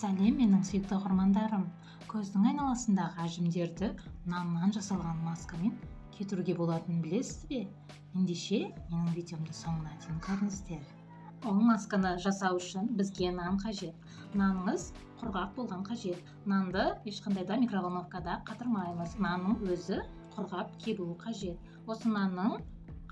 Сәлем менің сүйікті оқырмандарым. Көздің айналасындағы әжімдерді наннан жасалған маскамен кетіруге болатынын білесіз бе? Ендеше менің видеомды соңына дейін көріңіздер. Ол масканы жасау үшін бізге нан қажет. Наныңыз құрғақ болған қажет. Нанды ешқандай да микроволновкада қатырмаймыз. Нанның өзі құрғап кебуі қажет. Осы нанның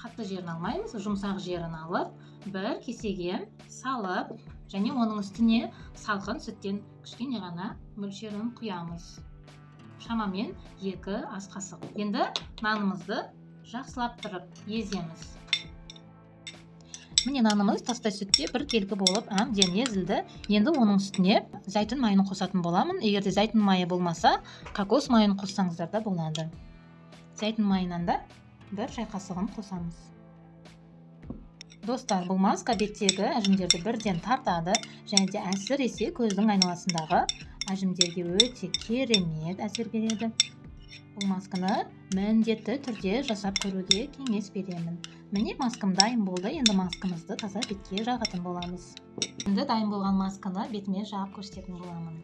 қатты жерін алмаймыз, жұмсақ жерін алып, бір кесеге салып, және оның үстіне салқын сүттен кішкене ғана мөлшерін құямыз. Шамамен 2 ас қасық. Енді нанымызды жақсылап тұрып еземіз. Міне нанымыз тастай сүтте бір келкі болып әбден езілді. Енді оның үстіне зәйтүн майын қосатын боламын. Егер де зәйтүн майы болмаса, кокос майын қоссаңыздар да болады. Зәйтүн майынан да 1 шай қасығын қосамыз. Достар, бұл маска беттегі әжімдерді бірден тартады, және де әсіресе көздің айналасындағы әжімдерге өте керемет әсер береді. Бұл масканы міндетті түрде жасап көруге кеңес беремін. Міне маскам дайын болды. Енді маскамызды таза бетке жағатын боламыз. Енді дайын болған масканы бетіме жағып көрсететін боламын.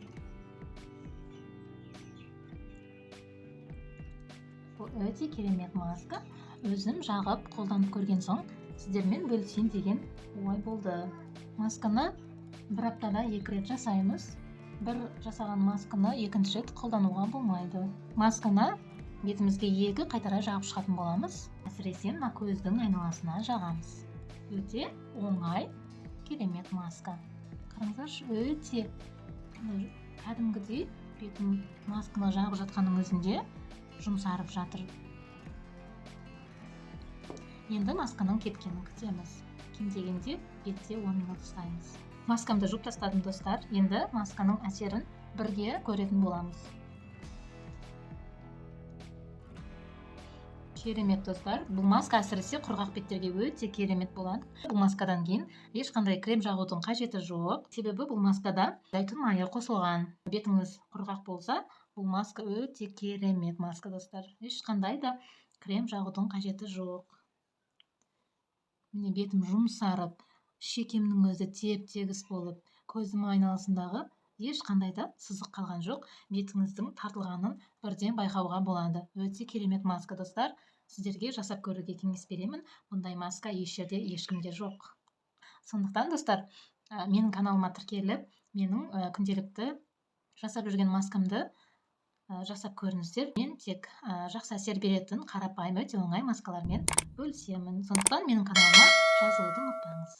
Бұл өте керемет маска. Өзім жағып қолданып көрген соң сіздермен бөлісейін деген ой болды. Масканы бір аптада 2 рет жасаймыз. Бір жасаған масканы екінші рет қолдануға болмайды. Масканы бетімізге 2 қайтара жағып шығатын боламыз. Әсіресе мына көздің айналасына жағамыз. Өте оңай, керемет маска. Қараңыздаршы, өте кәдімгідей бетім масканы жағып жатқанның өзінде жұмсарып жатыр. Енді масканың кеткенін күтеміз. Кем дегенде бетте 10 минут ұстаймыз. Маскамды жуып тастадым достар. Енді масканың әсерін бірге көретін боламыз. Керемет достар. Бұл маска әсіресе құрғақ беттерге өте керемет болады. Бұл маскадан кейін ешқандай крем жағудың қажеті жоқ. Себебі бұл маскада зәйтүн майы қосылған. Бетіңіз құрғақ болса, бұл маска өте керемет маска достар. Ешқандай да крем жағудың қажеті жоқ. Міне бетім жұмсарып, шекемнің өзі теп-тегіс болып, көздің айналасындағы ешқандай да сызық қалған жоқ. Бетіңіздің тартылғанын бірден байқауға болады. Өте керемет маска достар. Сіздерге жасап көруге кеңес беремін. Бұндай маска еш жерде ешкімде жоқ. Сондықтан достар, менің каналыма тіркеліп, менің күнделікті жасап жүрген маскамды жасап көріңіздер. Мен тек жақсы әсер беретін қарапайым өте оңай маскалармен бөлісемін. Сондықтан менің каналыма жазылуды ұмытпаңыз.